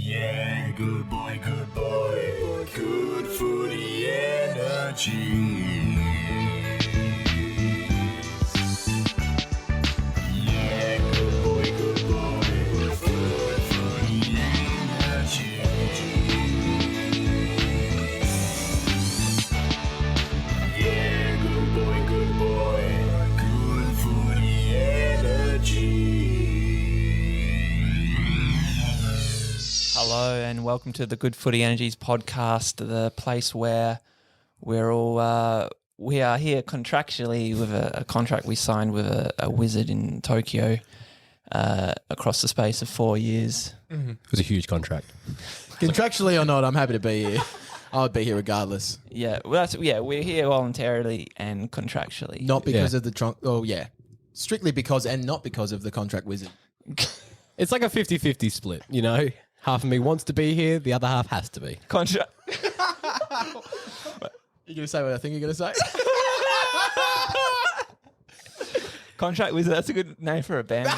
Yeah, good boy, good boy. Good footy energy. Yeah, good boy, good boy. Good footy energy. Yeah, good boy, good boy. Good footy energy. Hello and welcome to the Good Footy Energies podcast, the place where we are here contractually with a contract we signed with a wizard in Tokyo across the space of 4 years. It was a huge contract. Contractually or not, I'm happy to be here. I would be here regardless. Yeah, well, we're here voluntarily and contractually. Not because of the trunk. Oh, yeah. Strictly because and not because of the contract wizard. It's like a 50-50 split, you know? Half of me wants to be here, the other half has to be. Contract. You're going to say what I think you're going to say? Contract wizard. That's a good name for a band.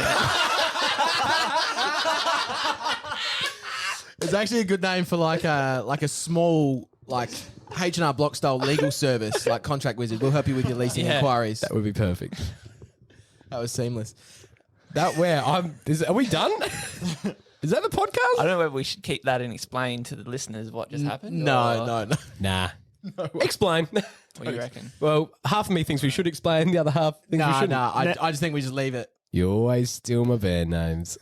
It's actually a good name for like a small H&R Block style legal service like contract wizard. We'll help you with your leasing inquiries. That would be perfect. That was seamless. Are we done? Is that the podcast? I don't know whether we should keep that and explain to the listeners what just happened. No. Nah. Explain. What do you reckon? Well, half of me thinks we should explain, the other half thinks we No, shouldn't. I just think we just leave it. You always steal my band names.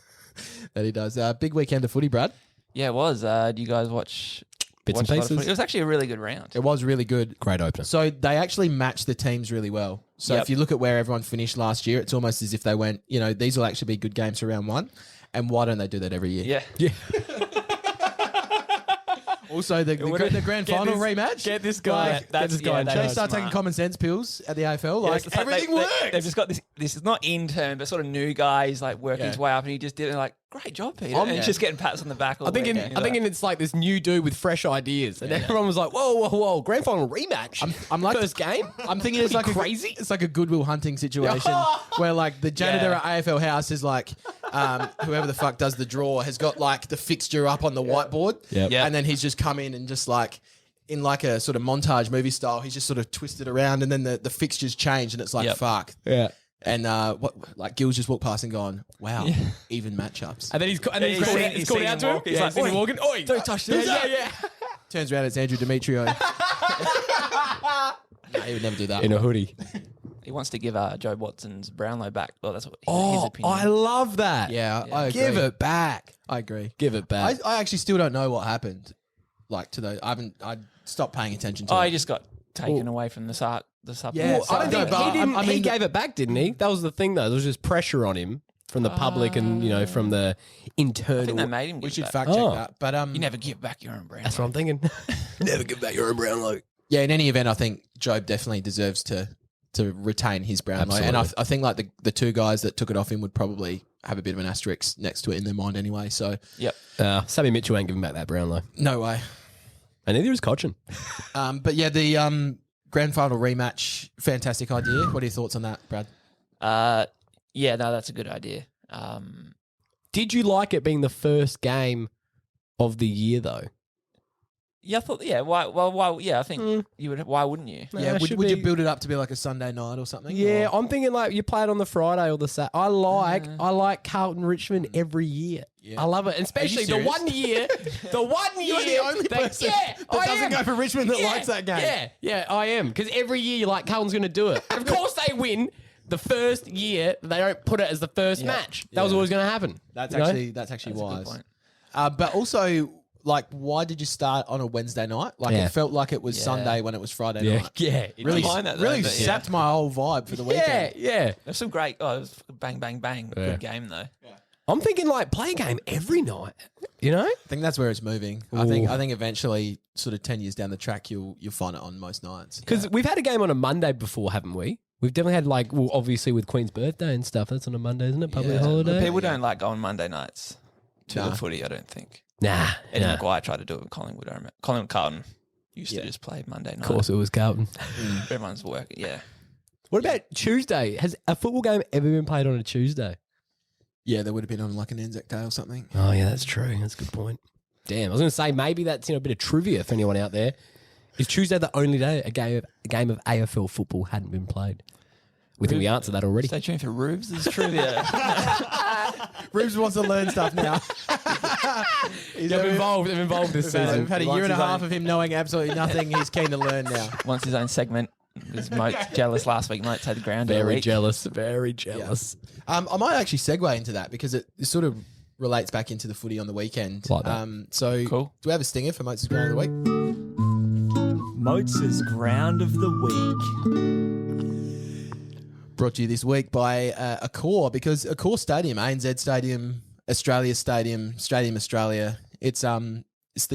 That he does. Big weekend of footy, Brad. Yeah, it was. Do you guys watch Bits and a lot of pieces? footy? It was actually a really good round. It was really good. Great opener. So they actually matched the teams really well. So Yep. if you look at where everyone finished last year, it's almost as if they went, these will actually be good games for round one. And why don't they do that every year? Yeah. Also, the grand final rematch. Get this guy. Get this guy. They start taking common sense pills at the AFL. Yeah, Like, it's like everything works. They've just got this is not intern, but sort of new guy. He's like working his way up, and he just did it. Like, great job, Peter. And he's just getting pats on the back. I'm thinking it's like this new dude with fresh ideas. And everyone was like, whoa, grand final rematch. I'm like first game? I'm thinking it's like crazy. It's like a Goodwill Hunting situation where like the janitor at AFL House is like, whoever the fuck does the draw has got like the fixture up on the whiteboard. Yep. Yep. And then he's just come in and just like in like a sort of montage movie style, he's just sort of twisted around and then the fixtures change and it's like, fuck. Yeah. And Gil's just walked past and gone, wow, even matchups. And then he's called seen out him to him. walk. He's He's like, like, "Oi, walking. Oi, don't touch this. Yeah. Turns around, it's Andrew Demetrio. No, he would never do that. In a hoodie. He wants to give Joe Watson's Brownlow back. Well, that's what his Oh, opinion. I love that. Yeah, I agree. Give it back. I agree. Give it back. I actually still don't know what happened. Like to those, I stopped paying attention to. He just got taken away from the sub. Yeah, I don't think but he didn't. I mean, he gave it back, didn't he? That was the thing, though. There was just pressure on him from the public and from the internal. I think they made him. we Give should it back. fact check that. But You never give back your own Brownlow. That's what I'm thinking. Never give back your own Brownlow. yeah, in any event, I think Job definitely deserves to retain his Brownlow, and I think like the two guys that took it off him would probably have a bit of an asterisk next to it in their mind anyway. So Yep. Sammy Mitchell ain't giving back that Brownlow. no way. And neither is Cochin. But yeah, the grand final rematch, fantastic idea. What are your thoughts on that, Brad? Yeah, no, that's a good idea. Did you like it being the first game of the year, though? Yeah, I thought. Yeah, why? Yeah, I think you would. Why wouldn't you? Yeah, it should would you be- build it up to be like a Sunday night or something? Yeah, Or- I'm thinking like you play it on the Friday or the Saturday. I like Carlton Richmond every year. Yeah. I love it, and especially the serious? 1 year. The 1 year. You're the only person that doesn't go for Richmond that likes that game. Yeah, I am. Because every year you're like, Carlton's going to do it. And of course they win the first year. They don't put it as the first match. That was always going to happen. That's you know? actually That's a good wise. point. But also, like, why did you start on a Wednesday night? Like, Yeah. it felt like it was Sunday when it was Friday night. Yeah. Really, mind that though, really but yeah. sapped my whole vibe for the weekend. Yeah. There's some great. It was bang, bang, bang. Yeah. Good game though. I'm thinking like play a game every night. You know? I think that's where it's moving. I think eventually, sort of 10 years down the track, you'll find it on most nights. Because we've had a game on a Monday before, haven't we? We've definitely had obviously with Queen's birthday and stuff. That's on a Monday, isn't it? Public holiday. People don't like going Monday nights to Nah. the footy. I don't think. Nah. Eddie nah. Maguire tried to do it with Collingwood. I remember. Collingwood Carlton used to just play Monday night. Of course, it was Carlton. Everyone's working. Yeah. What about Tuesday? Has a football game ever been played on a Tuesday? Yeah, there would have been on like an Anzac Day or something. Oh, yeah, that's true. That's a good point. Damn, I was going to say maybe that's a bit of trivia for anyone out there. Is Tuesday the only day a game of AFL football hadn't been played? We think we answered that already. Stay tuned for Rubes' trivia. Rubes wants to learn stuff now. They've involved this season. We've had a year and a half of him knowing absolutely nothing. He's keen to learn now. Wants his own segment. Was Motes jealous last week? Motes had the ground. Very jealous. Very jealous. I might actually segue into that because it sort of relates back into the footy on the weekend. Like that. So Cool. do we have a stinger for Motes' ground of the week? Motes' ground of the week. Brought to you this week by Accor, because Accor Stadium, ANZ Stadium, Australia Stadium, Stadium Australia, it's the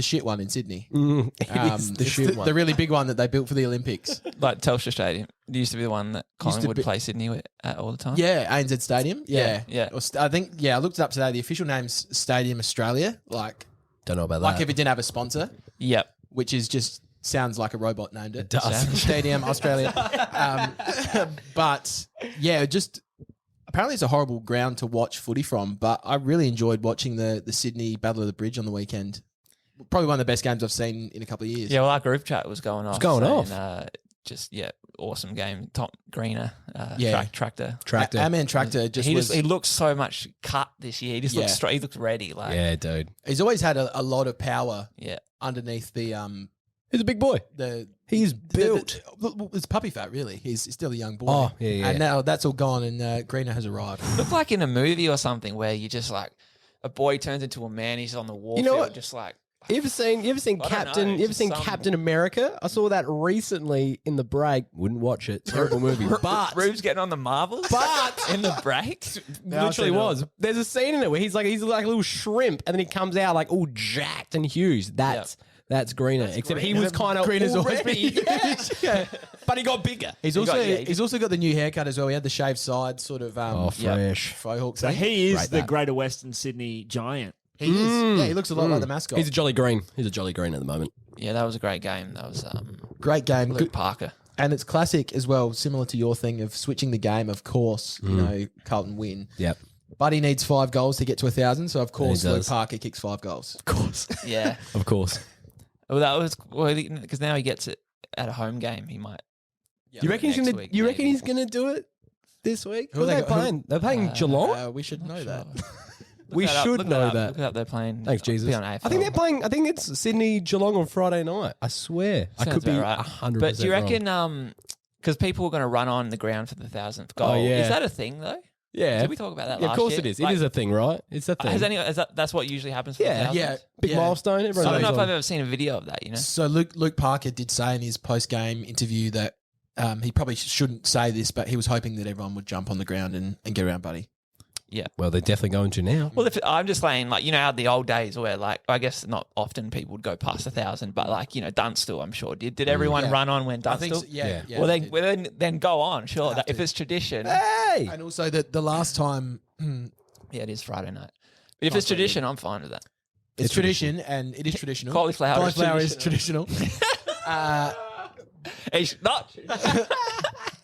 shit one in Sydney. The really big one that they built for the Olympics. Like Telstra Stadium. It used to be the one that Collingwood play Sydney at all the time. Yeah, ANZ Stadium. Yeah. Yeah. I think, I looked it up today. The official name's Stadium Australia. Don't know about Like that. if it didn't have a sponsor, Yep. which is just sounds like a robot named it. It does. Stadium Australia. But yeah, just apparently it's a horrible ground to watch footy from. But I really enjoyed watching the Sydney Battle of the Bridge on the weekend. Probably one of the best games I've seen in a couple of years. Yeah, well, our group chat was going off. Awesome game. Tom Greener, Tractor. Our man Tractor He looks so much cut this year. He just looks straight. He looks ready. Like Yeah, dude. He's always had a lot of power. Yeah. Underneath the He's a big boy. He's built. It's puppy fat, really. He's still a young boy. Oh, yeah. And now that's all gone, and Greener has arrived. Look like in a movie or something where you just like a boy turns into a man. He's on the warfield. You know what? Just like You ever seen Captain? You ever just seen some- Captain America? I saw that recently in the break. Wouldn't watch it. Terrible movie. But Rube's getting on the marbles. But- in the break, literally was. There's a scene in it where he's like a little shrimp, and then he comes out like all jacked and huge. That's Greener. Except he was kind of Greener's always already. Yeah. But he got bigger. He's also got the new haircut as well. He had the shaved side, sort of fresh. faux hawk. So thing. he is Great the that. Greater Western Sydney Giant. He is. Yeah, he looks a lot like the mascot. He's a jolly green. He's a jolly green at the moment. yeah, that was a great game. That was great game. Luke Good- Parker. And it's classic as well, similar to your thing of switching the game. Of course, Carlton win. Yep. But he needs 5 goals to get to 1,000. So of course, He Luke does. Parker kicks 5 goals. Of course. Yeah. Of course. Well, that was because now he gets it at a home game. He might. You reckon he's Next gonna? week, You reckon maybe. he's gonna do it this week? Who Who are they they got- playing? They're playing Geelong. We should know that. We should know that. Look it up. They're playing. Thanks, Jesus. Be on I AFL. think they're playing. I think it's Sydney Geelong on Friday night. I swear. I Sounds could be about right. 100%. But do you wrong. reckon? Because people are going to run on the ground for the 1,000th goal. Oh, yeah. Is that a thing though? Yeah. Did we talk about that? Yeah, last of course year? it is. Like, it is a thing, right? It's a thing. That's what usually happens for Yeah. the 1,000th? Yeah. Big milestone. I Everyone don't know knows if on. I've ever seen a video of that. You know. So Luke Parker did say in his post-game interview that he probably shouldn't say this, but he was hoping that everyone would jump on the ground and get around, buddy. Yeah. Well, they're definitely going to now. Well, if I'm just saying, like, you know, how the old days where, like, I guess not often people would go past 1,000, but like, you know, Dunstall, I'm sure did everyone Yeah. run on when I Dunstall? think so. Yeah. Yeah. Well, they then, did. then go on, sure. Have If to. it's tradition, Hey. And also the last time yeah, it is Friday night. But if Nice it's tradition, I'm fine with that. it's tradition and it is traditional. Cauliflower is is traditional. It's not.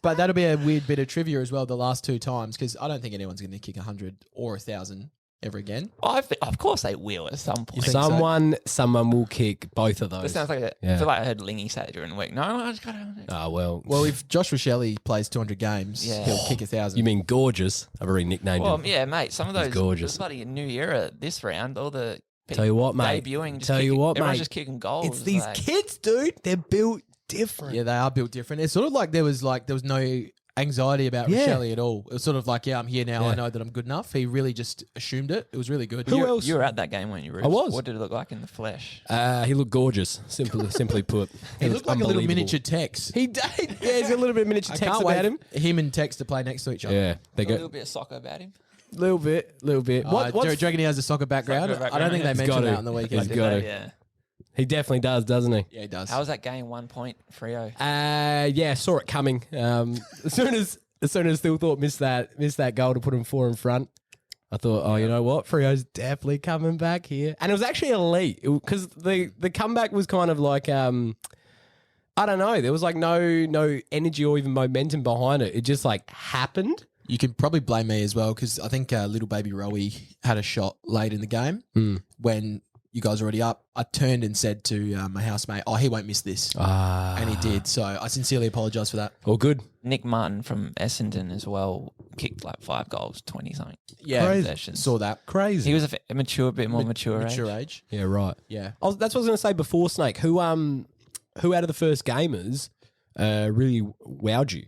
But that'll be a weird bit of trivia as well. The last 2 times, because I don't think anyone's going to kick 100 or 1,000 ever again. Of course they will at some point. think so? Someone will kick both of those. That sounds like I Yeah. feel like I heard Lingy say it during the week. No, I just got to. Oh, well. Well, if Josh Rochelle plays 200 games, Yeah. he'll kick 1,000. You mean gorgeous? I've already nicknamed Well, him. yeah, mate. Some of He's those gorgeous. There's bloody new era this round. All the Tell you what, mate. debuting. Just Tell you kicking- what, everyone's mate. just kicking goals. It's these like- kids, dude. They're built different. Yeah, they are built different. It's sort of like there was no anxiety about Yeah. Rochelle at all. It was sort of like, I'm here now. Yeah. I know that I'm good enough. He really just assumed it. It was really good. Who else? You were at that game, weren't you, Rubes? I was. What did it look like in the flesh? He looked gorgeous. Simply put, He looked like a little unbelievable. miniature Tex. He did. Yeah, he's got a little bit of miniature I text can't about wait him. for him and Tex to play next to each other. Yeah, they A little go bit of soccer about him. little bit. Do you reckon he has a soccer background? Soccer I don't think they background, yeah. mentioned He's that on the got weekend. He's got it. Yeah. He definitely does, doesn't he? Yeah, he does. How was that game? 1 point, Freo. Yeah, saw it coming. As soon as Still thought missed that goal to put him 4 in front, I thought, oh, you know what, Freo's definitely coming back here, and it was actually elite because the comeback was kind of like I don't know, there was like no energy or even momentum behind it. It just like happened. You can probably blame me as well because I think little baby Rowie had a shot late in the game when you guys are already up, I turned and said to my housemate, "Oh, he won't miss this," and he did. So I sincerely apologise for that. All good. Nick Martin from Essendon as well kicked like 5 goals, 20 something. Yeah, Crazy. saw that. Crazy. He was a bit more mature age. Yeah, right. Yeah. That's what I was going to say before, Snake. Who out of the first gamers really wowed you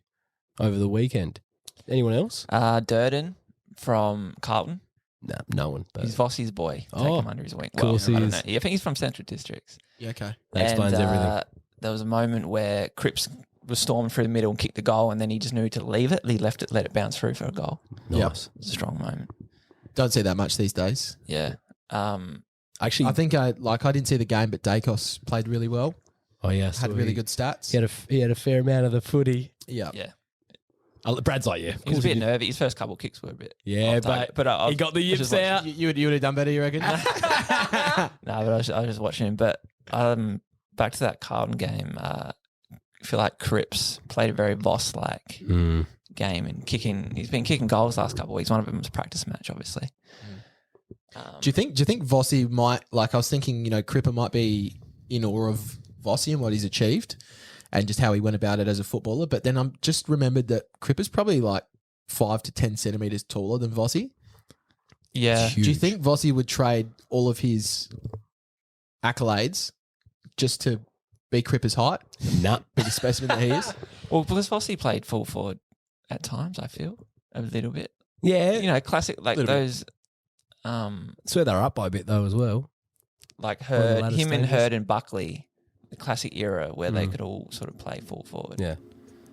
over the weekend? Anyone else? Durden from Carlton. No, no one. But He's Vossi's boy. Take Oh, him under his wing. of course he I don't is. know. I think he's from Central Districts. Yeah, okay. that explains everything. There was a moment where Cripps was storming through the middle and kicked the goal, and then he just knew to leave it. He left it, let it bounce through for a goal. Nice. It was a strong moment. Don't see that much these days. Yeah. Actually, I think I didn't see the game, but Dacos played really well. oh yeah, Had really good stats. He had a fair amount of the footy. Yeah. Yeah. Brad's like, yeah, He was a bit nervy. His first couple of kicks were a bit. Yeah, off target. But he got the I was yips just watching- out. You would have done better, you reckon? No, but I was just watching him. But back to that Carlton game. I feel like Cripps played a very Voss-like game and kicking. He's been kicking goals last couple of weeks. One of them was a practice match, obviously. Do you think Vossi might, like I was thinking, Cripper might be in awe of Vossi and what he's achieved and just how he went about it as a footballer. But then I'm just remembered that Cripper's probably like 5 to 10 centimetres taller than Vossi. Yeah. Huge. Do you think Vossi would trade all of his accolades just to be Cripper's height? Nah. Be the specimen that he is? Well, because Vossi played full forward at times, I feel a little bit. Yeah, Classic like Little bit. those. that's where they're up by a bit though as well. Like the Hurd, latter him and stages. Hurd and Buckley, the classic era where they could all sort of play full forward. Yeah.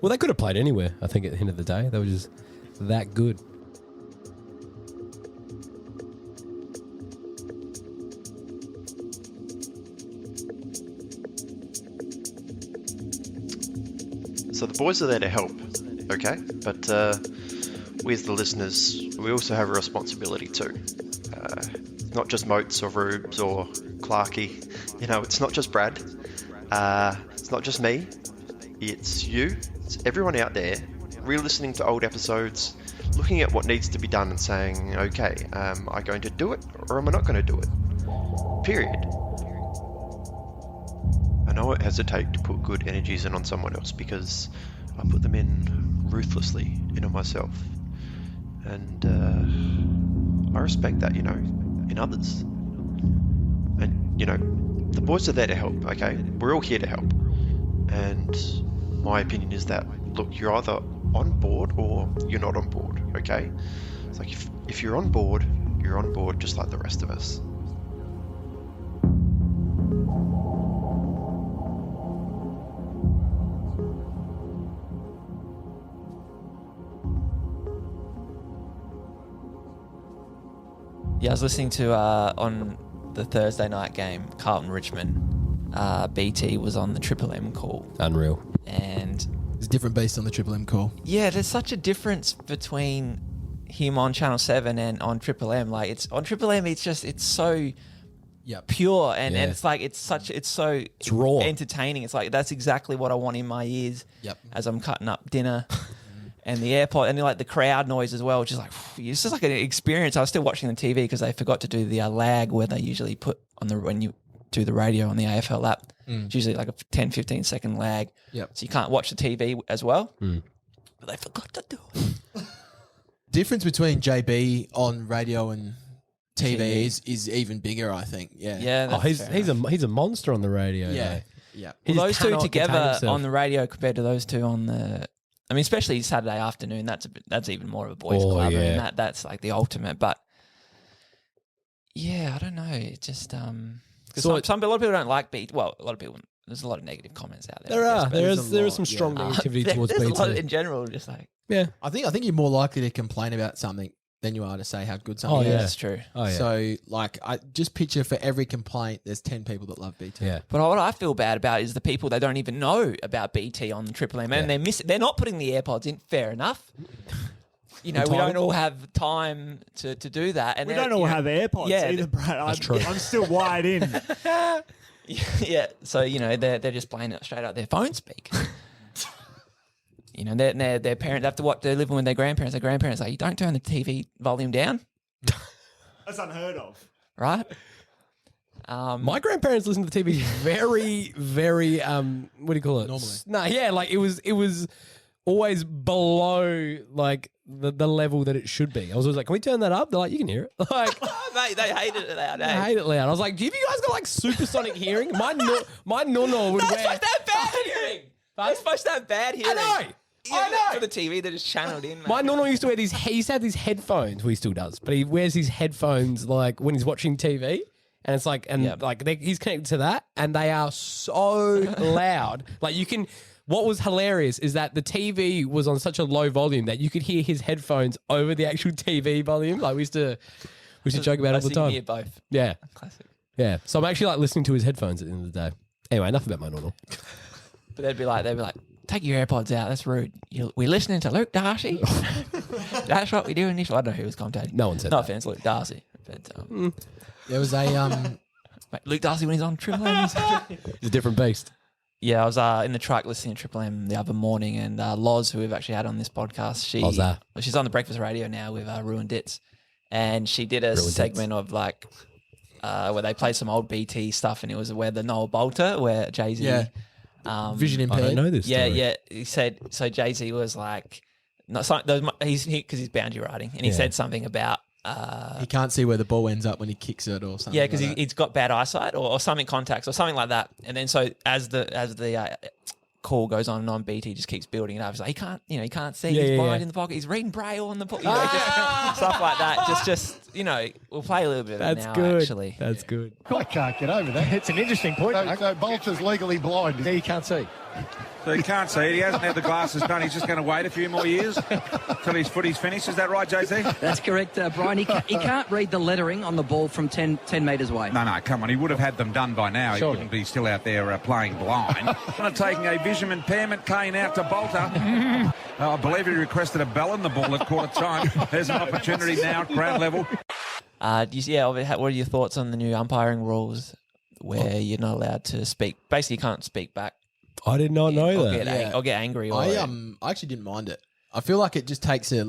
Well, they could have played anywhere. I think at the end of the day, they were just that good. So the boys are there to help, okay? But we as the listeners, we also have a responsibility too. It's not just Motes or Rubes or Clarkey. It's not just Brad. It's not just me. It's you. It's everyone out there re-listening to old episodes, looking at what needs to be done and saying, okay, am I going to do it or am I not going to do it? Period. I know I hesitate to put good energies in on someone else because I put them in ruthlessly into myself. And I respect that, in others. And, the boys are there to help, okay? We're all here to help. And my opinion is that, look, you're either on board or you're not on board, okay? It's like if you're on board just like the rest of us. Yeah, I was listening to on the Thursday night game, Carlton Richmond. BT was on the Triple M call, Unreal. and There's a different beast on the Triple M call. yeah, there's such a difference between him on Channel 7 and on Triple M. Like it's on Triple M, it's so Yep. pure and Yeah. it's like it's so raw. entertaining. It's like that's exactly what I want in my ears Yep. as I'm cutting up dinner. And the airport, and like the crowd noise as well, which is like, it's just like an experience. I was still watching the TV because they forgot to do the lag where they usually put on when you do the radio on the AFL app. It's usually like a 10, 15 second lag. Yep. So you can't watch the TV as well. But they forgot to do it. Difference between JB on radio and TV is even bigger, I think. Yeah. Yeah. Oh, that's fair enough. he's a monster on the radio. Yeah. though. Yeah. He Well, just those two cannot contain together himself. on the radio compared to those two on the, I mean, especially Saturday afternoon. That's even more of a boys' Oh, club. I yeah. mean, that's like the ultimate. But yeah, I don't know. It just because So a lot of people don't like BT. Well, a lot of people. There's a lot of negative comments out there. There I guess, are. but There is a some lot, strong yeah. negativity towards there's a lot BT. in general. Just like Yeah. I think you're more likely to complain about something than you are to say how good something Oh, is. yeah. that's true. Oh yeah. So, like, I just picture for every complaint, there's 10 people that love BT. yeah. But what I feel bad about is the people that don't even know about BT on the Triple M, and they're not putting the AirPods in. Fair enough. We don't all have time to do that, and We they're- don't all you know- have AirPods Yeah, either, Brad. I'm, true. I'm still wired in. Yeah, so they're just playing it straight out their phone speak. Their parents have to watch. They're living with their grandparents. Their grandparents are like, you don't turn the TV volume down, That's unheard of. right? My grandparents listened to TV very, very, what do you call it? Normally. No, yeah, like it was always below like the level that it should be. I was always like, can we turn that up? They're like, you can hear it. Like, Mate, they hated it loud. I hate it loud. I was like, do you guys got like supersonic hearing? My nono would They're wear. supposed to have bad hearing. They're supposed to have bad hearing. I know. For the TV, they're just channeled in. Mate. My nono used to wear these. He used to have these headphones. Well, he still does, but he wears these headphones like when he's watching TV, and it's like, he's connected to that, and they are so loud. Like you can. What was hilarious is that the TV was on such a low volume that you could hear his headphones over the actual TV volume. Like we used to joke about it all the time. Hear both. Yeah, Classic. yeah. So I'm actually like listening to his headphones at the end of the day. Anyway, enough about my nono. But they'd be like, take your AirPods out. That's rude. We're listening to Luke Darcy. That's what we do in this. I don't know who was commentating. No one said No that. offense, Luke Darcy. But There was a mate, Luke Darcy when he's on Triple M. He's a different beast. Yeah, I was in the truck listening to Triple M the other morning, and Loz, who we've actually had on this podcast, she's on the breakfast radio now with Ruined Dits, and she did a segment of like where they played some old BT stuff, and it was where the Noel Bolter, where Jay-Z, vision impaired. I don't know this. yeah, story. yeah, he said so. Jay-Z was like, no, because he's boundary riding, and he said something about. He can't see where the ball ends up when he kicks it or something. Yeah, because like that. he's got bad eyesight or something contacts or something like that. And then so as the call goes on, BT just keeps building it up. He's like, he can't see. He's blind in the pocket. He's reading Braille on the pocket. Just stuff like that. Just we'll play a little bit of it now. Good. Actually, That's good. I can't get over that. It's an interesting point. So Bolter's legally blind. He can't see. So he can't see it. He hasn't had the glasses done. He's just going to wait a few more years till his footy's finished. Is that right, Jay-Z? That's correct, Brian. He can't read the lettering on the ball from 10 metres away. No, come on. He would have had them done by now. He wouldn't be still out there playing blind. Taking a vision impairment cane out to Bolter. I believe he requested a bell in the ball at quarter time. There's an opportunity now at ground level. what are your thoughts on the new umpiring rules where you're not allowed to speak? Basically, you can't speak back. I did not know that. Or get angry. Or I actually didn't mind it. I feel like it just takes a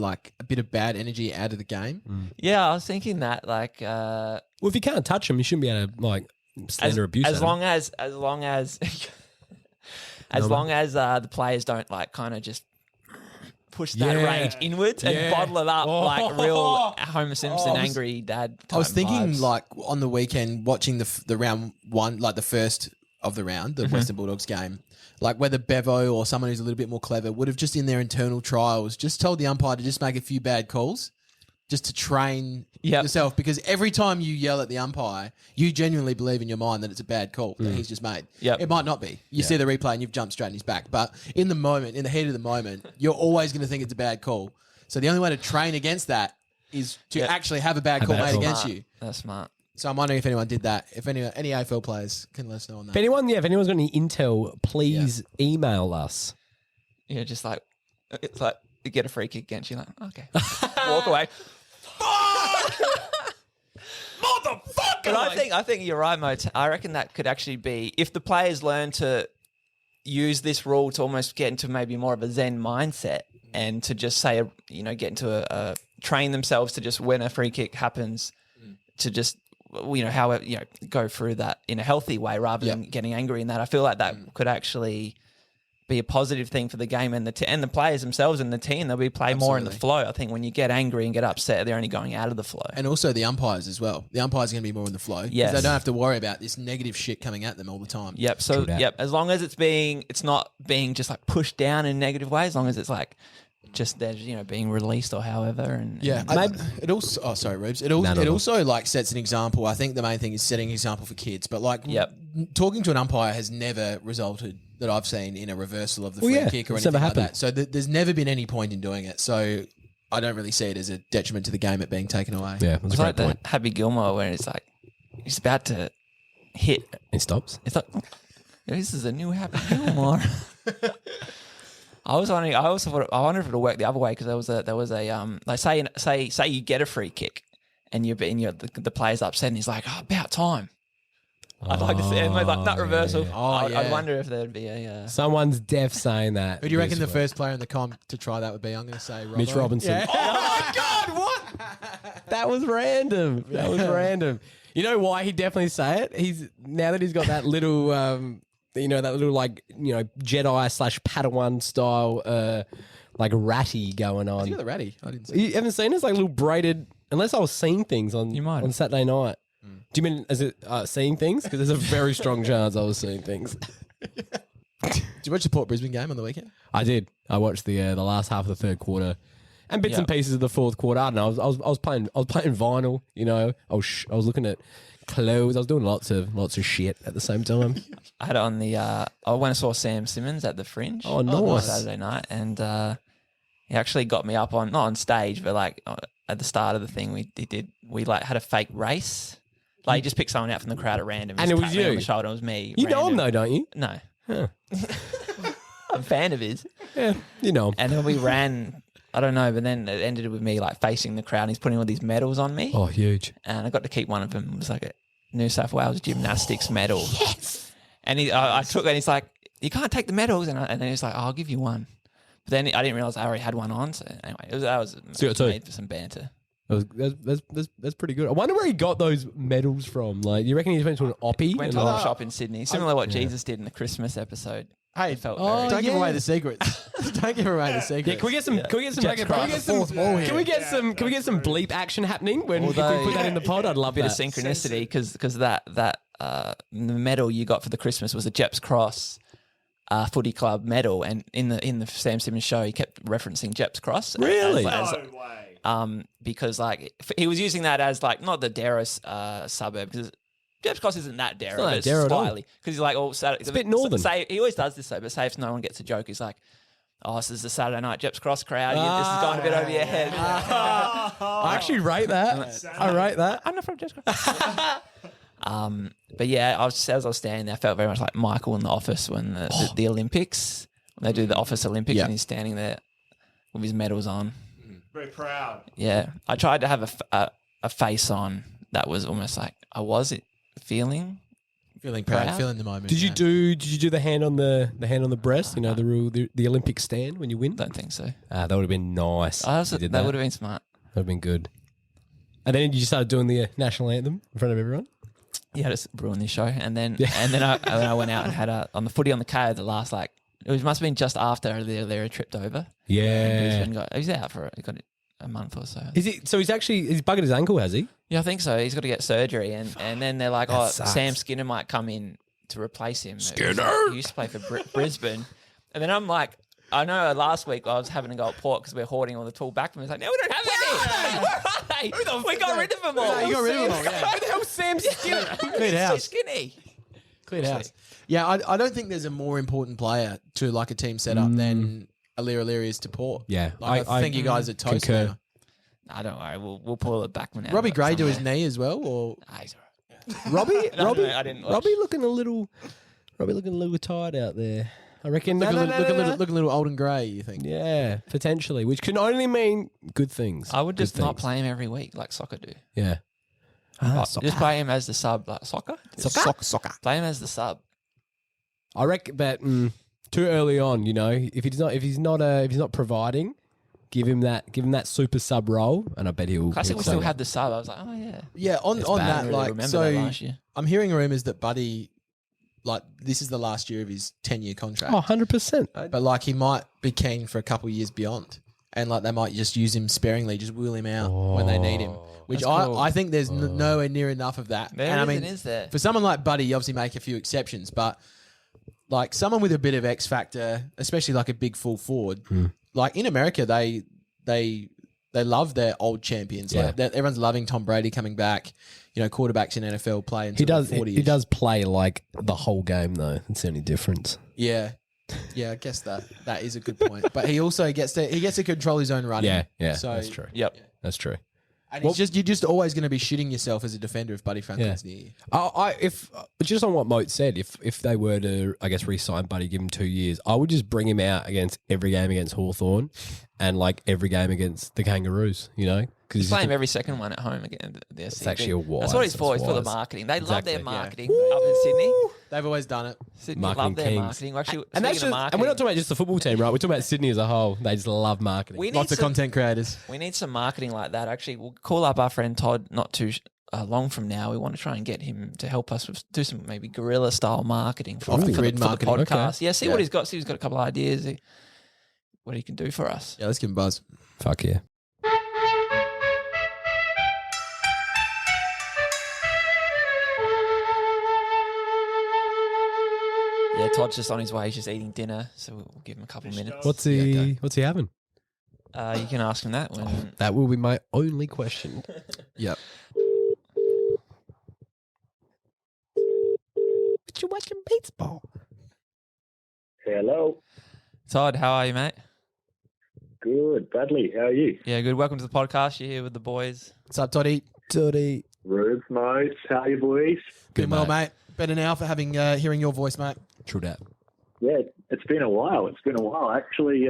bit of bad energy out of the game. Yeah, I was thinking that Well, if you can't touch him, you shouldn't be able to like slander abuse. As long as the players don't like kind of just push that rage inwards and bottle it up like real Homer Simpson angry dad. I was thinking vibes. like on the weekend watching the round one, like the first of the round, the Western Bulldogs game, like whether Bevo or someone who's a little bit more clever would have just in their internal trials just told the umpire to just make a few bad calls just to train yourself, because every time you yell at the umpire, you genuinely believe in your mind that it's a bad call that he's just made. It might not be. You see the replay and you've jumped straight in his back. But in the moment, in the heat of the moment, you're always going to think it's a bad call. So the only way to train against that is to actually have a bad call made against you. That's smart. So I'm wondering if anyone did that. If any AFL players can let us know on that. If anyone's got any intel, please email us. Yeah, just like it's like you get a free kick against you, like okay, walk away. Motherfucker! But I think you're right, Motes. I reckon that could actually be if the players learn to use this rule to almost get into maybe more of a Zen mindset and to just say, get into a train themselves to just when a free kick happens to just go through that in a healthy way rather than getting angry in that. I feel like that could actually be a positive thing for the game and the players themselves and the team. They'll be play more in the flow. I think when you get angry and get upset, they're only going out of the flow. And also the umpires as well. The umpires are going to be more in the flow. Yes. They don't have to worry about this negative shit coming at them all the time. Yep. So as long as it's not being just like pushed down in a negative way, as long as it's like just they're being released or however. And it also. Oh, sorry, Rubes. It also like sets an example. I think the main thing is setting an example for kids. But like talking to an umpire has never resulted that I've seen in a reversal of the free kick or anything like that. So there's never been any point in doing it. So I don't really see it as a detriment to the game it being taken away. Yeah, that's it's like the Happy Gilmore where it's like he's about to hit. It stops. It's like this is a new Happy Gilmore. I was wondering. I wonder if it'll work the other way because there was a like say you get a free kick and the player's upset and he's like, oh, about time. I'd like to see it, like that reversal. Yeah. I wonder if there'd be a. Someone's deaf saying that. Who do you reckon the first player in the comp to try that would be? I'm going to say Robbo. Mitch Robinson. Yeah. Oh my God! What? That was random. That was random. You know why he'd definitely say it? Now that he's got that little, that little Jedi/Padawan style, ratty going on. You got the ratty. I didn't see. You haven't seen it? It's like little braided. Unless I was seeing things on Saturday night. Do you mean as it seeing things? Because there's a very strong chance I was seeing things. Did you watch the Port Brisbane game on the weekend? I did. I watched the last half of the third quarter and bits and pieces of the fourth quarter. I don't know. I was playing vinyl. I was looking at clothes. I was doing lots of shit at the same time. I had it on the. I went and saw Sam Simmons at the Fringe. Oh, nice. Saturday night, and he actually got me up on not on stage, but at the start of the thing we had a fake race. Like he just picked someone out from the crowd at random, and it was you. On the shoulder, it was me. You know him though, don't you? No. Huh. I'm a fan of his. Yeah, you know him. And then we ran. I don't know, but then it ended with me facing the crowd. And he's putting all these medals on me. Oh, huge! And I got to keep one of them. It was like a New South Wales gymnastics medal. Yes. And I took it, and he's like, "You can't take the medals." And then he's like, "I'll give you one." But then I didn't realize I already had one on. So anyway, that was made for some banter. That's pretty good. I wonder where he got those medals from. Like, you reckon he went to an oppie? Went to a shop in Sydney, similar to what Jesus did in the Christmas episode. Hey, felt don't give away the secrets. Don't give away the secrets. Yeah, can we get some? Can we get some? Can we get some bleep action happening when if we put that in the pod? I'd love a bit that. of synchronicity because that the medal you got for the Christmas was a Jeps Cross footy club medal, and in the Sam Simmons show he kept referencing Jeps Cross. Really? No way. Because he was using that as not the Darrow suburb, because Jeps Cross isn't that Darrow, but it's slightly, because he's like, it's a bit northern. Say he always does this though, but say if no one gets a joke, he's like, "Oh, this is the Saturday night Jeps Cross crowd. This is going a bit over your head." I actually rate that. I rate that. I'm not from Jeps Cross. But yeah, as I was standing there, I felt very much like Michael in The Office when the Olympics, when they do the Office Olympics, and he's standing there with his medals on. Very proud. Yeah, I tried to have a face on that was almost like I was feeling proud, feeling the moment. Did you do the hand on the breast? The Olympic stand when you win. Don't think so. That would have been nice. That would have been smart. That would have been good. And then you started doing the national anthem in front of everyone. Yeah, just ruined this show, and then I went out and had on the footy on the K the last it must have been just after O'Leary tripped over. Yeah, he was out for a month or so. Is he? So he's buggered his ankle, has he? Yeah, I think so. He's got to get surgery, and then they're like, sucks. Sam Skinner might come in to replace him. Skinner! He used to play for Brisbane, and then I'm like, I know last week I was having to go at Port because we're hoarding all the tall backmen. It's like, no, we don't have any. Where are they? We got rid of them all. You got rid of them all, yeah. Who the hell's Sam Skinner? Cleared house. He's too skinny. Cleared house. Yeah, I don't think there's a more important player to a team setup than O'Leary is to Port. Yeah. I think you guys are toast concur. now. I don't worry. We'll pull it back out. Robbie Gray do his knee as well, or he's all right. Robbie? No, I didn't watch. Robbie looking a little tired out there. I reckon. look a little old and grey. You think? Yeah, potentially, which can only mean good things. I would just Good not things. play him every week like soccer do. Yeah. Just play him as the sub, like soccer. Soccer. Play him as the sub. I reckon, but too early on, if he's not providing, give him that super sub role, and I bet he'll. I think we play still that. had the sub. I was like, oh yeah. Yeah, on bad. I that, really remember so that last year. I'm hearing rumours that Buddy, this is the last year of his 10-year contract. 100%. But he might be keen for a couple of years beyond, and they might just use him sparingly, just wheel him out when they need him. Which I think there's nowhere near enough of that. Is there? For someone like Buddy, you obviously make a few exceptions, but someone with a bit of X factor, especially a big full forward, in America they love their old champions. Yeah. Everyone's loving Tom Brady coming back. Quarterbacks in NFL play until the 40s. He does play the whole game though. That's the only difference. Yeah. Yeah, I guess that is a good point. But he also gets to control his own running. Yeah, so, that's true. Yep. That's true. And you're just always going to be shitting yourself as a defender if Buddy Franklin's near you. If just on what Motes said, if they were to, I guess, re-sign Buddy, give him 2 years, I would just bring him out against every game against Hawthorn and every game against the Kangaroos. He's playing him every second one at home again. It's actually a wise. That's what he's for. He's for the marketing. They love their marketing up in Sydney. They've always done it. Sydney Marketing love their kings. marketing. Actually, And that's just, and we're not talking about just the football team, right? We're talking about Sydney as a whole. They just love marketing. Lots of content creators. We need some marketing like that. Actually, we'll call up our friend Todd long from now, we want to try and get him to help us do some maybe guerrilla style marketing for, Off the for grid for marketing. the podcast. Okay. Yeah, see what he's got. See, he's got a couple of ideas. What he can do for us. Yeah, let's give him a buzz. Fuck yeah. Yeah, Todd's just on his way. He's just eating dinner, so we'll give him a couple of minutes. What's he having? You can ask him that when. That will be my only question. Yep. But you're watching baseball. Hello. Todd, how are you, mate? Good. Bradley, how are you? Yeah, good. Welcome to the podcast. You're here with the boys. What's up, Toddy? Toddy. Rubes, Motes, how are you boys? Good, well, mate. Better now for having hearing your voice, mate. True that. Yeah, it's been a while. Actually,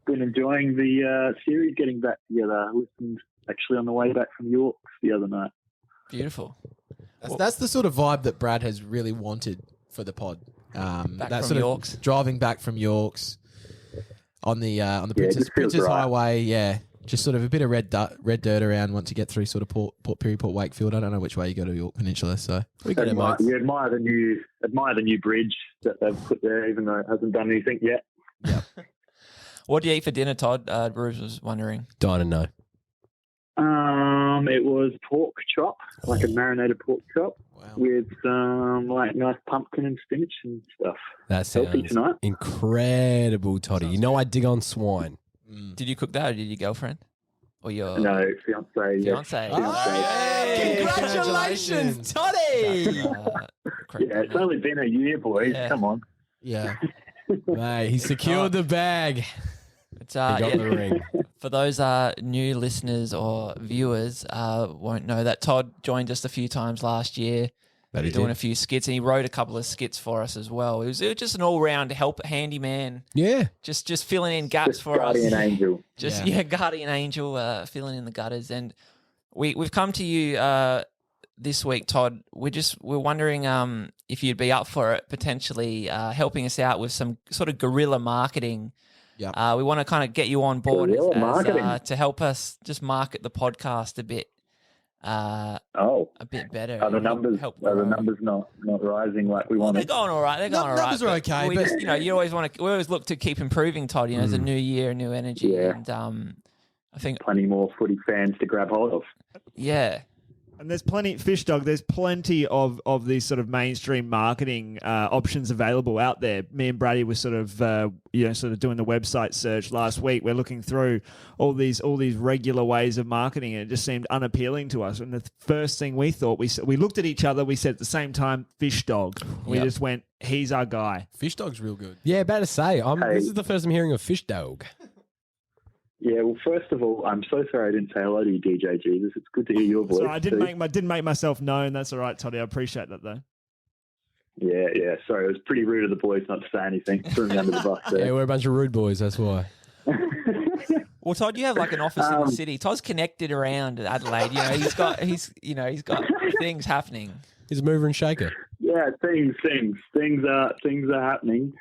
been enjoying the series getting back together. I listened actually on the way back from York the other night. Beautiful. That's the sort of vibe that Brad has really wanted for the pod. Back that from sort Yorks. of driving back from Yorks on the it Princess, just feels Princess right. Highway. Yeah, just sort of a bit of red dirt around once you get through sort of Port Pirie, Port Wakefield. I don't know which way you go to York Peninsula, so we get it, mate. You admire the new bridge that they've put there, even though it hasn't done anything yet. What do you eat for dinner, Todd? Bruce was wondering. Dying to know. It was pork chop, like a marinated pork chop, with some like nice pumpkin and spinach and stuff. That Healthy sounds tonight. incredible, Toddy. You know I dig on swine. Did you cook that, or did your girlfriend? Or your No, fiance. Yes. fiance? Hey, Congratulations, Toddy! Yeah, it's only been a year, boys. Yeah. Come on. Yeah. Mate, he secured the bag. It's, He got yeah, the ring. for those new listeners or viewers, won't know that Todd joined us a few times last year, That he doing did. a few skits, and he wrote a couple of skits for us as well. It was just an all-round handyman, Yeah. just filling in gaps Just for guardian us. angel. Guardian angel, filling in the gutters. And we've come to you this week, Todd. We're wondering if you'd be up for it, potentially helping us out with some sort of guerrilla marketing. Yep. We want to kind of get you on board Guerrilla marketing. to help us just market the podcast a bit. A bit better. Are the numbers grow. not rising like we Well, wanted? they're going all right. They're going all right. Numbers are but okay, we but- just, you always want to. We always look to keep improving, Todd. It's a new year, new energy, Yeah. and I think Plenty more footy fans to grab hold of. yeah. And there's plenty, Fish Dog, there's plenty of these sort of mainstream marketing options available out there. Me and Brady were sort of doing the website search last week. We're looking through all these regular ways of marketing, and it just seemed unappealing to us. And the first thing we thought, we looked at each other, we said at the same time, Fish Dog. We just went, he's our guy. Fish Dog's real good. Yeah, about to say. Hey. This is the first I'm hearing of Fish Dog. Yeah, well, first of all, I'm so sorry I didn't say hello to you, DJ Jesus. It's good to hear your voice. So I didn't too. didn't make myself known. That's all right, Toddy. I appreciate that, though. Yeah. Sorry, it was pretty rude of the boys not to say anything. Threw me under the bus there. Yeah, we're a bunch of rude boys, that's why. Well, Todd, you have like an office in the city. Todd's connected around Adelaide. He's got things happening. He's a mover and shaker. Yeah, things are happening.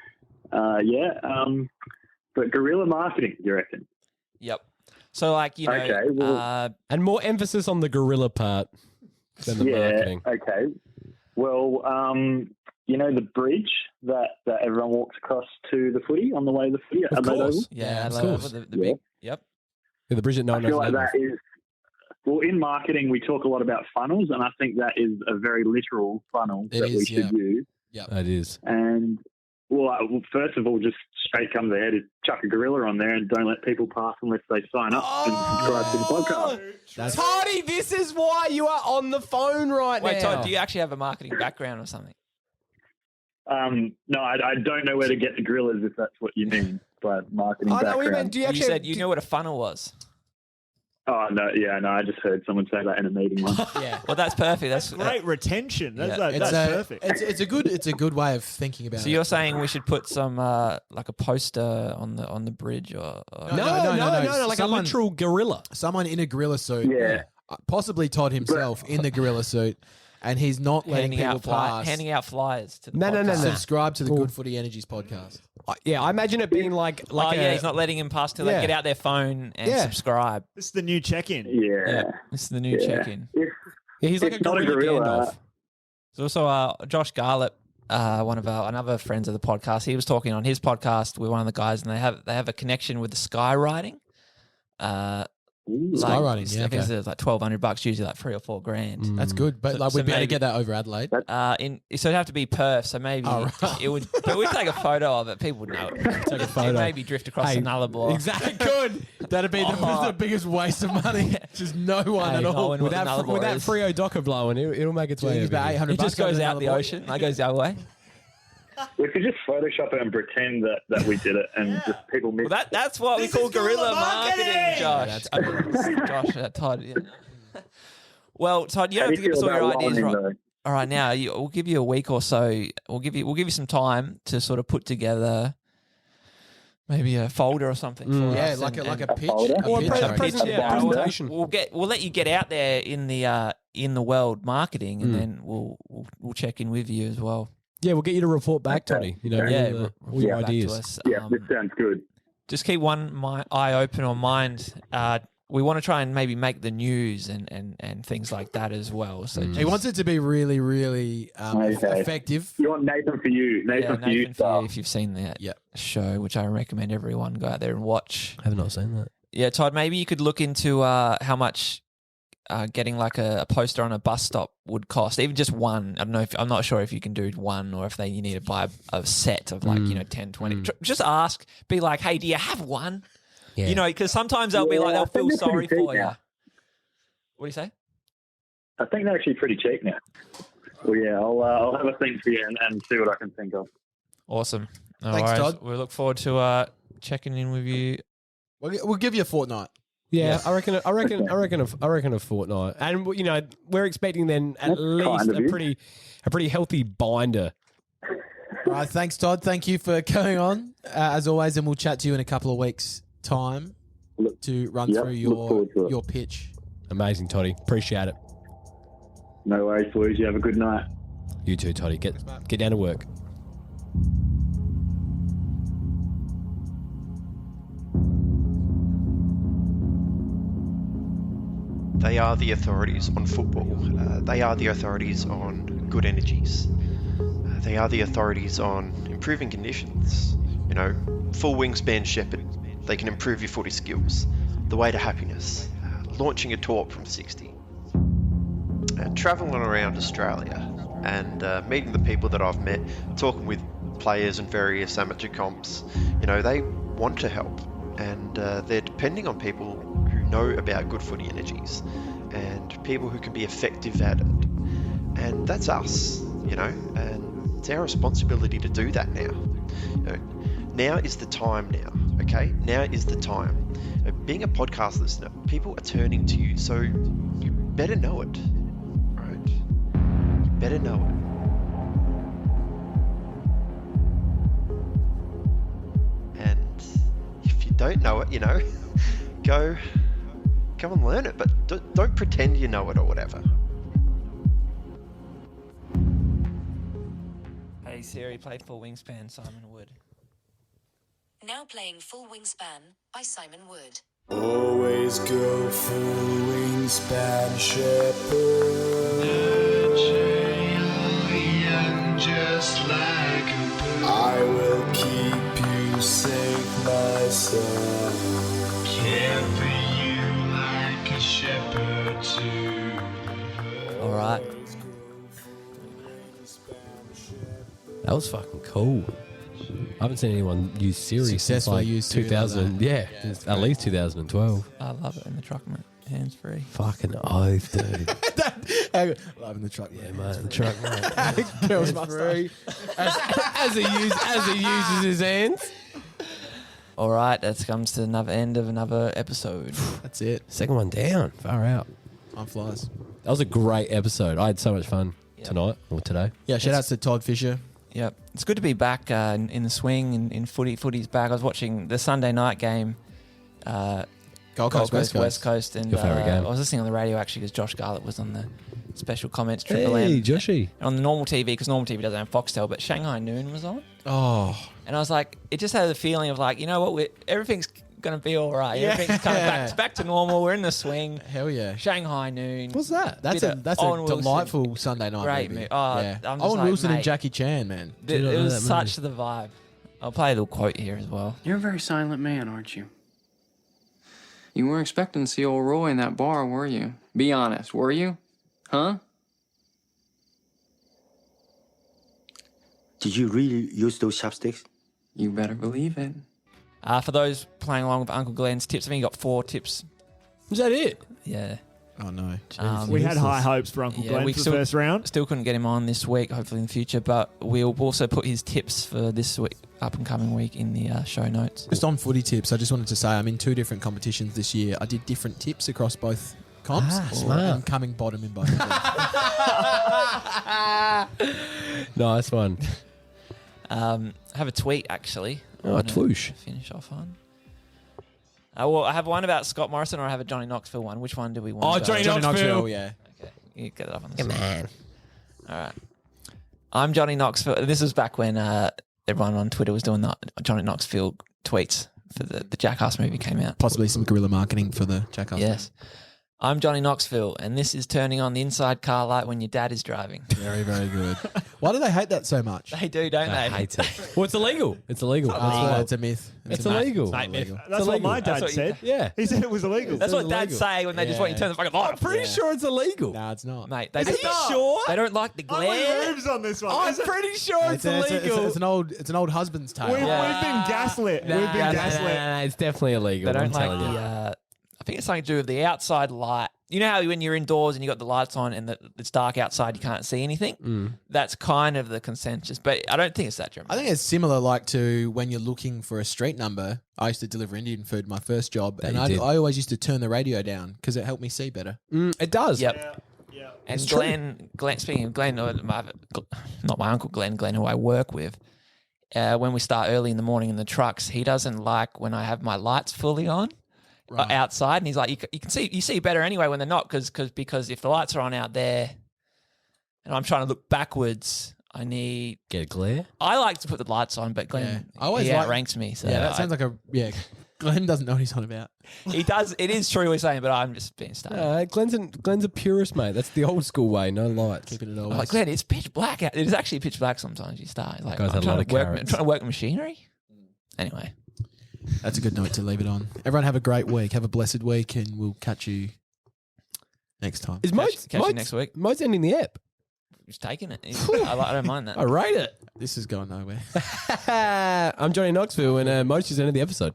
But guerrilla marketing, you reckon? Yep. So like Okay, well- And more emphasis on the gorilla part than the marketing. Okay. Well, the bridge that everyone walks across to the footy on the way to the footy. Of course. yeah, of like, course. the big, yep. Yeah, the bridge that no I one feel knows like the name that of. is. Well, in marketing, we talk a lot about funnels, and I think that is a very literal funnel It that we is, should use. That is. And well, first of all, just straight comes ahead is chuck a gorilla on there and don't let people pass unless they sign up and subscribe to the podcast. Toddy, this is why you are on the phone right Wait, now. Todd, do you actually have a marketing background or something? No, I don't know where to get the gorillas if that's what you mean by marketing Oh, no, background. we meant, do you You actually said you knew what a funnel was. Oh, no, I just heard someone say that in a meeting once. Yeah. Well, that's perfect. That's Great retention. That's Yeah. perfect. It's a good way of thinking about So it. you're saying we should put some like a poster on the bridge or No, like Someone- a literal gorilla. Someone in a gorilla suit, Yeah. possibly Todd himself in the gorilla suit, and he's not letting people pass. handing out flyers to the No. podcast. Subscribe to the Good Footy Energies podcast. Yeah, I imagine it being like He's not letting him pass till they Yeah. get out their phone and Yeah. subscribe. This is the new check-in. Yeah. This is the new check-in. Yeah, he's like It's a not a gorilla gorilla. Gandalf. There's also Josh Garlett, one of our another friends of the podcast. He was talking on his podcast with one of the guys, and they have a connection with the skywriting. Skywriting, yeah, I think okay. it's like $1,200, usually like $3 or $4 grand. That's good, but So- like so we'd be able to maybe- get that over Adelaide. So it'd have to be Perth. So maybe it would. But we'd take a photo of it. People would know. Take a It photo. maybe drift across Hey, the Nullarbor. Exactly. Good. That'd be the biggest waste of money. Just no one Hey, at no all. one- With what the that, Nullarbor with that is. Frio Docker blowing, it'll make its way It's over about here. $800. It just goes out the ocean. And it goes the other way. We could just Photoshop it and pretend that we did it, and just people miss. Well, that's what we call guerrilla marketing, Josh. Yeah, Josh, Todd. Yeah. Well, Todd, you How don't do have to give us feel all your about ideas lining, right. though? All right, now we'll give you a week or so. We'll give you some time to sort of put together maybe a folder or something. For Yeah, us like and- a and- pitch. folder? Or a pitch, I reckon. presentation. We'll let you get out there in the world marketing, and then we'll check in with you as well. Yeah, we'll get you to report back, Tony. You know, Yeah, all your back to ideas. us. Yeah, this sounds good. Just keep one eye open or mind. We want to try and maybe make the news and things like that as well. So He wants it to be really, really Okay. effective. You want Nathan for you? Nathan for you Nathan, stuff. if you've seen that Yep. show, which I recommend everyone go out there and watch. I have not seen that. Yeah, Todd, maybe you could look into how much getting like a poster on a bus stop would cost. Even just one. I don't know. I'm not sure if you can do one or if you need to buy a set of 10, 20. Just ask. Be like, hey, do you have one? Yeah. You know, because sometimes they'll be Yeah, like, I they'll think feel they're pretty sorry cheap for you. now. What do you say? I think they're actually pretty cheap now. Well, yeah, I'll have a think for you and see what I can think of. Awesome. No Thanks, worries. Todd. We look forward to checking in with you. We'll give you a fortnight. Yeah, I reckon a fortnight, and we're expecting then at That's least kind of a it. pretty healthy binder. All right, thanks, Todd. Thank you for going on as always, and we'll chat to you in a couple of weeks' time to run Yep, through look forward to it. your pitch. Amazing, Toddy. Appreciate it. No worries, boys. You have a good night. You too, Toddy. Get down to work. They are the authorities on football. They are the authorities on good energies. They are the authorities on improving conditions. You know, full wingspan shepherd. They can improve your footy skills. The way to happiness. Launching a talk from 60. Travelling around Australia and meeting the people that I've met, talking with players and various amateur comps. You know, they want to help, and they're depending on people who know about good footy energies and people who can be effective at it. And that's us, you know, and it's our responsibility to do that now. You know, now is the time now, okay? Now is the time. Being a podcast listener, people are turning to you, so you better know it, right? You better know it. And if you don't know it, you know, go and learn it, but don't pretend you know it or whatever. Hey Siri, play Full Wingspan, Simon Wood. Now playing Full Wingspan by Simon Wood. Always go full wingspan shepherd. Just like a bird. I will keep you safe, my son. Care for you like a shepherd too. All right. That was fucking cool. I haven't seen anyone use Siri since Successfully like use Siri 2000. like that. Yeah, since at least 2012. I love it in the truck, mate. Hands free. Fucking oath, dude. Love in the truck, Yeah, mate. The truck, mate. Girls Free. As he uses his hands. All right, that comes to another end of another episode. That's it. Second one down. Far out. Time flies. That was a great episode. I had so much fun tonight or today. Yeah, shout outs to Todd Fisher. Yep. It's good to be back in the swing, in footy. Footy's back. I was watching the Sunday night game, Gold Coast, West Coast. And Your favourite game. I was listening on the radio actually because Josh Garlett was on the special comments, Triple Hey, M. Joshy. And on the normal TV, because normal TV doesn't have Foxtel, but Shanghai Noon was on. Oh, And I was like, it just had the feeling of like, you know what, everything's going to be all right. Everything's coming back to normal. We're in the swing. Hell yeah. Shanghai noon. What's that? That's Bit a of that's a Owen Wilson. delightful Sunday night Great movie. movie. Oh, yeah. I'm just Owen like, Wilson and mate. Jackie Chan, man. It not know was that such the vibe. I'll play a little quote here as well. You're a very silent man, aren't you? You weren't expecting to see old Roy in that bar, were you? Be honest, were you? Huh? Did you really use those chopsticks? You better believe it. For those playing along with Uncle Glenn's tips, I think you got 4 tips. Is that it? Yeah. Oh no. We had high hopes for Uncle Glenn for the first round. Still couldn't get him on this week, hopefully in the future, but we'll also put his tips for this week, up and coming week in the show notes. Just on footy tips, I just wanted to say I'm in 2 different competitions this year. I did different tips across both comps. smart. I'm coming bottom in both of them. Nice one. I have a tweet, actually. I Oh, wanna twoosh. Finish off on. Well, I have one about Scott Morrison, or I have a Johnny Knoxville one. Which one do we want? Oh, to go? Johnny Knoxville. yeah. Okay, you get it up on the Come screen. on. All right. I'm Johnny Knoxville. This was back when everyone on Twitter was doing the Johnny Knoxville tweets for the Jackass movie came out. Possibly some guerrilla marketing for the Jackass. Yes. I'm Johnny Knoxville, and this is turning on the inside car light when your dad is driving. Very, very good. Why do they hate that so much? They do, don't they? I hate it. Well, it's illegal. It's illegal. It's a myth. It's illegal. Mate, illegal. that's what my That's dad what you- said. Yeah. He said it was illegal. That's what It's dads illegal. say when they just want you to turn the fucking light I'm off. pretty sure it's illegal. No, it's not. Mate, they Are you sure? They don't like the I'm with glare. Rubes on this one. I'm pretty sure it's illegal. It's an old husband's tale. We've been gaslit. Nah, We've been nah, gaslit. Nah, it's definitely illegal. They I'm don't like telling you. the. I think it's something to do with the outside light. You know how when you're indoors and you got the lights on and it's dark outside, you can't see anything. That's kind of the consensus, but I don't think it's that dramatic. I think it's similar like to when you're looking for a street number. I used to deliver Indian food my first job, and I always used to turn the radio down because it helped me see better. It does. Yep. And Glenn, speaking of Glenn, not my uncle Glenn, who I work with, when we start early in the morning in the trucks, he doesn't like when I have my lights fully on. Outside, and he's like, you see better anyway when they're not, because if the lights are on out there, and I'm trying to look backwards, I need get a glare. I like to put the lights on, but Glenn he outranks me. So that sounds like Glenn doesn't know what he's on about. He does. It is true we're saying, but I'm just being stubborn. Glenn's a purist, mate. That's the old school way. No lights. Keeping it I'm always. like, Glenn, it's pitch black out. It is actually pitch black sometimes. You start like, Guys I'm had a trying lot to of work. I'm carrots. trying to work machinery. Anyway. That's a good note to leave it on. Everyone have a great week. Have a blessed week, and we'll catch you next time. Is Catch you next week. Motes ending the app. He's taking it. I don't mind that. I rate it. This is going nowhere. I'm Johnny Knoxville, and Motes just ended the episode.